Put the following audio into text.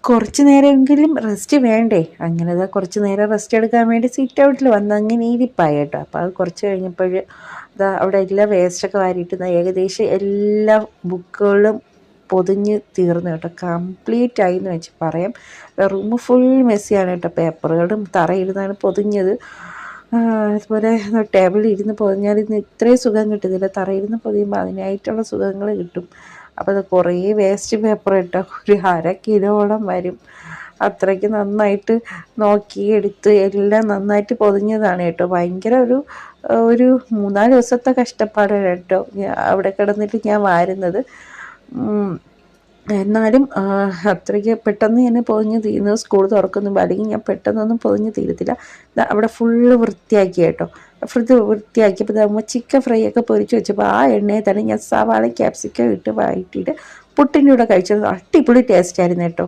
കുറച്ച് നേരമെങ്കിലും റെസ്റ്റ് വേണ്ടേ, അങ്ങനെ കുറച്ച് നേരം റെസ്റ്റ് എടുക്കാൻ വേണ്ടി സിറ്റ് ഔട്ടിൽ വന്ന് അങ്ങനെ ഇരിപ്പായി കേട്ടോ. അപ്പോൾ അത് കുറച്ച് കഴിഞ്ഞപ്പോൾ അവിടെ എല്ലാ വേസ്റ്റൊക്കെ വാരിയിട്ട് ഏകദേശം എല്ലാ ബുക്കുകളും പൊതിഞ്ഞ് തീർന്നു കേട്ടോ. കംപ്ലീറ്റ് ആയി എന്ന് വെച്ച് പറയാം. റൂം ഫുൾ മെസ്സിയാണ് കേട്ടോ. പേപ്പറുകളും തറയിരുന്നാണ് പൊതിഞ്ഞത്. അതുപോലെ ടേബിളിൽ ഇരുന്ന് പൊതിഞ്ഞാൽ ഇന്ന് ഇത്രയും സുഖം കിട്ടുന്നില്ല. തറയിരുന്ന് പൊതിയുമ്പോൾ അതിനായിട്ടുള്ള സുഖങ്ങൾ കിട്ടും. അപ്പോൾ അത് കുറേ വേസ്റ്റ് പേപ്പർ ഇട്ടാൽ ഒരു 1/2 കിലോളം വരും. അത്രയ്ക്ക് നന്നായിട്ട് നോക്കി എടുത്ത് എല്ലാം നന്നായിട്ട് പൊതിഞ്ഞതാണ് കേട്ടോ. ഭയങ്കര ഒരു 3-4 ദിവസത്തെ കഷ്ടപ്പാടാണ് കേട്ടോ അവിടെ കിടന്നിട്ട് ഞാൻ വാരുന്നത്. എന്നാലും അത്രയ്ക്ക് പെട്ടെന്ന് തന്നെ പൊതിഞ്ഞ് തീരുന്നത് സ്കൂൾ തുറക്കുന്നുമ്പോൾ, അല്ലെങ്കിൽ ഞാൻ പെട്ടെന്നൊന്നും പൊതിഞ്ഞ് തീരത്തില്ല. അവിടെ ഫുള്ള് വൃത്തിയാക്കി കേട്ടോ. വൃത്തിയാക്കിയപ്പോൾ നമ്മൾ ചിക്കൻ ഫ്രൈ ഒക്കെ പൊരിച്ച് വെച്ചപ്പോൾ ആ എണ്ണയിൽ തന്നെ ഞാൻ സവാള ക്യാപ്സിക്കം ഇട്ട് വഴറ്റിയിട്ട് പുട്ടിൻ്റെ കൂടെ കഴിച്ചത് അടിപൊളി ടേസ്റ്റ് ആയിരുന്നു കേട്ടോ.